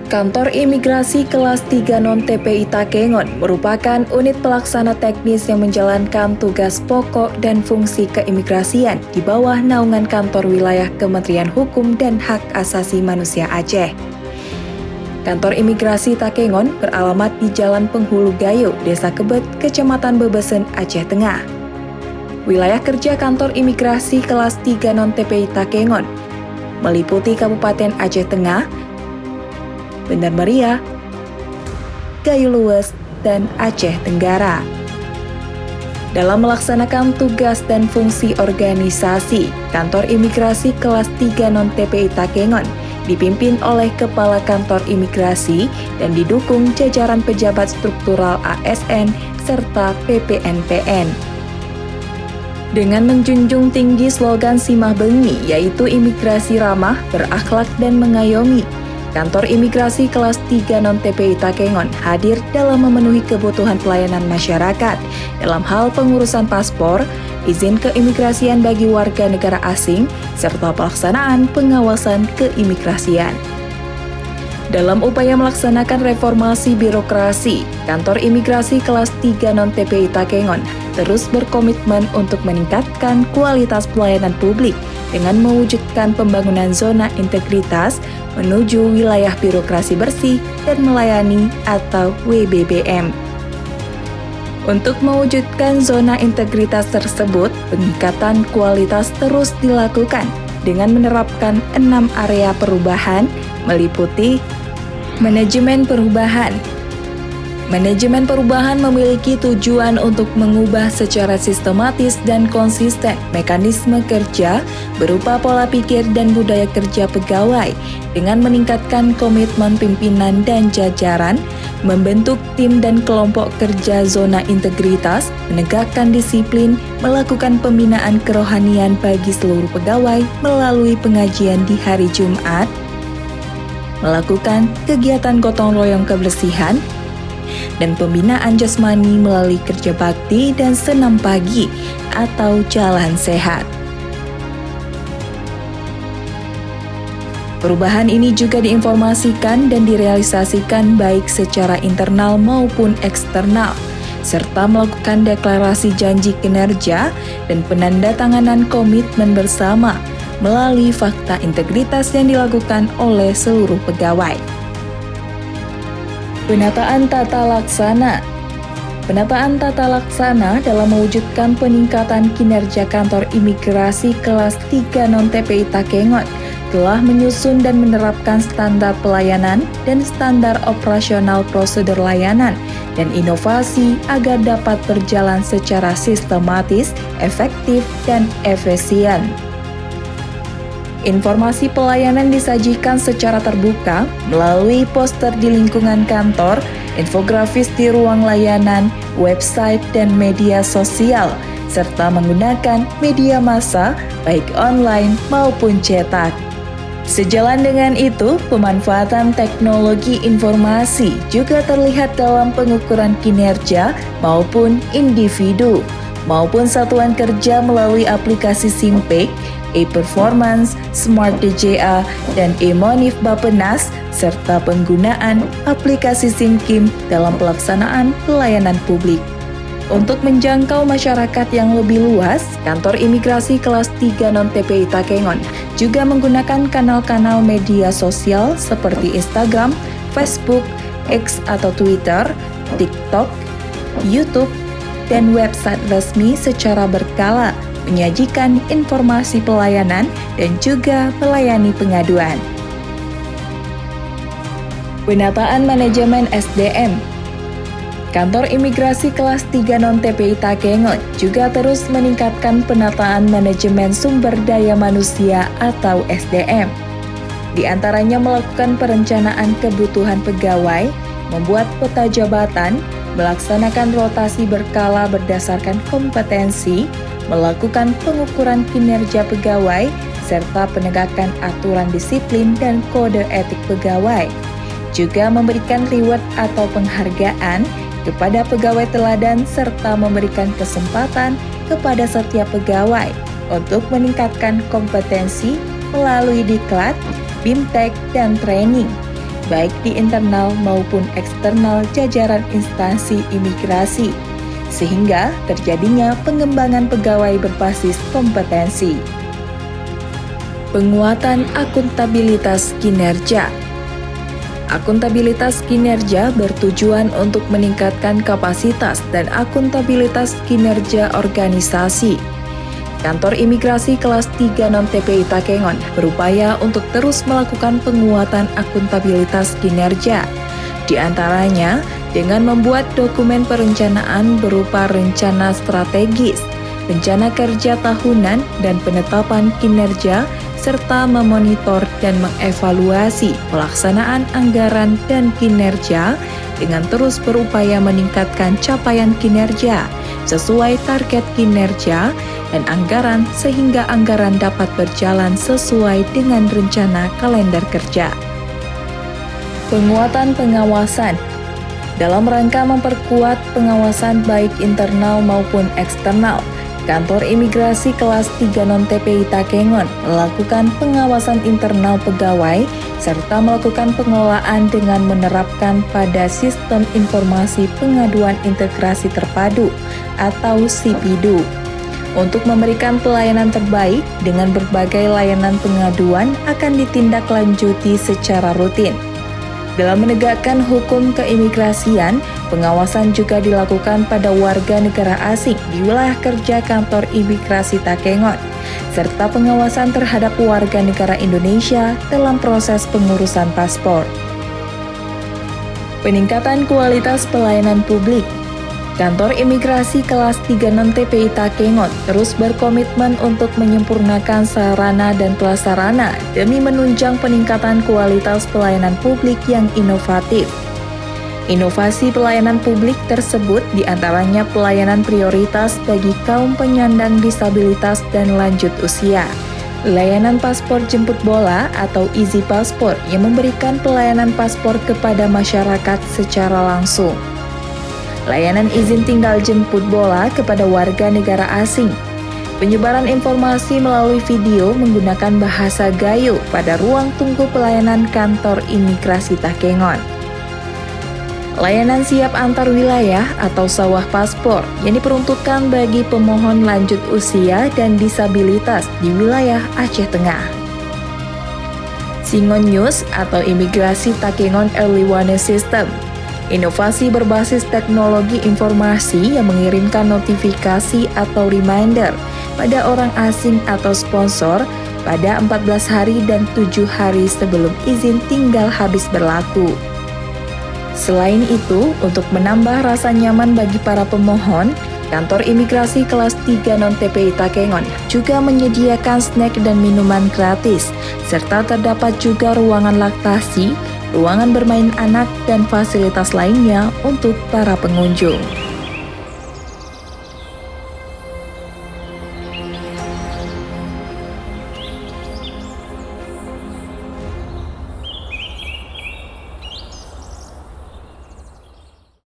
Kantor Imigrasi Kelas 3 Non-TPI Takengon merupakan unit pelaksana teknis yang menjalankan tugas pokok dan fungsi keimigrasian di bawah naungan Kantor Wilayah Kementerian Hukum dan Hak Asasi Manusia Aceh. Kantor Imigrasi Takengon beralamat di Jalan Penghulu Gayo, Desa Kebet, Kecamatan Bebesen, Aceh Tengah. Wilayah kerja Kantor Imigrasi Kelas 3 Non-TPI Takengon meliputi Kabupaten Aceh Tengah, Bandar Maria, Gayo Lues, dan Aceh Tenggara. Dalam melaksanakan tugas dan fungsi organisasi, Kantor Imigrasi Kelas 3 Non-TPI Takengon dipimpin oleh Kepala Kantor Imigrasi dan didukung jajaran pejabat struktural ASN serta PPNPN. Dengan menjunjung tinggi slogan Simah Bengi, yaitu imigrasi ramah, berakhlak, dan mengayomi, Kantor Imigrasi Kelas 3 Non-TPI Takengon hadir dalam memenuhi kebutuhan pelayanan masyarakat dalam hal pengurusan paspor, izin keimigrasian bagi warga negara asing, serta pelaksanaan pengawasan keimigrasian. Dalam upaya melaksanakan reformasi birokrasi, Kantor Imigrasi Kelas 3 Non-TPI Takengon terus berkomitmen untuk meningkatkan kualitas pelayanan publik dengan mewujudkan pembangunan zona integritas menuju wilayah birokrasi bersih dan melayani atau WBBM. Untuk mewujudkan zona integritas tersebut, peningkatan kualitas terus dilakukan dengan menerapkan 6 area perubahan meliputi manajemen perubahan. Manajemen perubahan memiliki tujuan untuk mengubah secara sistematis dan konsisten mekanisme kerja berupa pola pikir dan budaya kerja pegawai dengan meningkatkan komitmen pimpinan dan jajaran, membentuk tim dan kelompok kerja zona integritas, menegakkan disiplin, melakukan pembinaan kerohanian bagi seluruh pegawai melalui pengajian di hari Jumat, melakukan kegiatan gotong royong kebersihan, dan pembinaan jasmani melalui kerja bakti dan senam pagi atau jalan sehat. Perubahan ini juga diinformasikan dan direalisasikan baik secara internal maupun eksternal, serta melakukan deklarasi janji kinerja dan penandatanganan komitmen bersama melalui fakta integritas yang dilakukan oleh seluruh pegawai. Penataan tata laksana. Penataan tata laksana dalam mewujudkan peningkatan kinerja Kantor Imigrasi Kelas 3 Non-TPI Takengon telah menyusun dan menerapkan standar pelayanan dan standar operasional prosedur layanan dan inovasi agar dapat berjalan secara sistematis, efektif, dan efisien. Informasi pelayanan disajikan secara terbuka melalui poster di lingkungan kantor, infografis di ruang layanan, website, dan media sosial, serta menggunakan media massa baik online maupun cetak. Sejalan dengan itu, pemanfaatan teknologi informasi juga terlihat dalam pengukuran kinerja maupun individu, maupun satuan kerja melalui aplikasi Simpik, e-Performance, Smart DJA, dan e-Monif Bapenas, serta penggunaan aplikasi SimKim dalam pelaksanaan pelayanan publik. Untuk menjangkau masyarakat yang lebih luas, Kantor Imigrasi Kelas 3 Non-TPI Takengon juga menggunakan kanal-kanal media sosial seperti Instagram, Facebook, X atau Twitter, TikTok, YouTube, dan website resmi secara berkala, menyajikan informasi pelayanan dan juga melayani pengaduan. Penataan manajemen SDM. Kantor Imigrasi Kelas 3 Non-TPI Takengon juga terus meningkatkan penataan manajemen sumber daya manusia atau SDM. Di antaranya melakukan perencanaan kebutuhan pegawai, membuat peta jabatan, melaksanakan rotasi berkala berdasarkan kompetensi, melakukan pengukuran kinerja pegawai, serta penegakan aturan disiplin dan kode etik pegawai. Juga memberikan reward atau penghargaan kepada pegawai teladan serta memberikan kesempatan kepada setiap pegawai untuk meningkatkan kompetensi melalui diklat, BIMTEK, dan training. baik di internal maupun eksternal jajaran instansi imigrasi, sehingga terjadinya pengembangan pegawai berbasis kompetensi. Penguatan akuntabilitas kinerja. Akuntabilitas kinerja bertujuan untuk meningkatkan kapasitas dan akuntabilitas kinerja organisasi. Kantor Imigrasi Kelas 3 Non-TPI Takengon berupaya untuk terus melakukan penguatan akuntabilitas kinerja, di antaranya dengan membuat dokumen perencanaan berupa rencana strategis, rencana kerja tahunan, dan penetapan kinerja, serta memonitor dan mengevaluasi pelaksanaan anggaran dan kinerja dengan terus berupaya meningkatkan capaian kinerja sesuai target kinerja dan anggaran sehingga anggaran dapat berjalan sesuai dengan rencana kalender kerja. Penguatan pengawasan. Dalam rangka memperkuat pengawasan baik internal maupun eksternal, Kantor Imigrasi Kelas 3 Non-TPI Takengon melakukan pengawasan internal pegawai serta melakukan pengelolaan dengan menerapkan pada Sistem Informasi Pengaduan Integrasi Terpadu atau SIPIDU. Untuk memberikan pelayanan terbaik dengan berbagai layanan pengaduan akan ditindaklanjuti secara rutin. Dalam menegakkan hukum keimigrasian, pengawasan juga dilakukan pada warga negara asing di wilayah kerja Kantor Imigrasi Takengon, serta pengawasan terhadap warga negara Indonesia dalam proses pengurusan paspor. Peningkatan kualitas pelayanan publik. Kantor Imigrasi Kelas 3 Non-TPI Takengon terus berkomitmen untuk menyempurnakan sarana dan prasarana demi menunjang peningkatan kualitas pelayanan publik yang inovatif. Inovasi pelayanan publik tersebut diantaranya pelayanan prioritas bagi kaum penyandang disabilitas dan lanjut usia, layanan paspor jemput bola atau Easy Paspor yang memberikan pelayanan paspor kepada masyarakat secara langsung, layanan izin tinggal jemput bola kepada warga negara asing, penyebaran informasi melalui video menggunakan bahasa Gayo pada ruang tunggu pelayanan Kantor Imigrasi Takengon, layanan siap antar wilayah atau sawah paspor yang diperuntukkan bagi pemohon lanjut usia dan disabilitas di wilayah Aceh Tengah. Singon News atau Imigrasi Takengon Early Warning System, inovasi berbasis teknologi informasi yang mengirimkan notifikasi atau reminder pada orang asing atau sponsor pada 14 hari dan 7 hari sebelum izin tinggal habis berlaku. Selain itu, untuk menambah rasa nyaman bagi para pemohon, Kantor Imigrasi Kelas 3 Non-TPI Takengon juga menyediakan snack dan minuman gratis, serta terdapat juga ruangan laktasi, ruangan bermain anak, dan fasilitas lainnya untuk para pengunjung.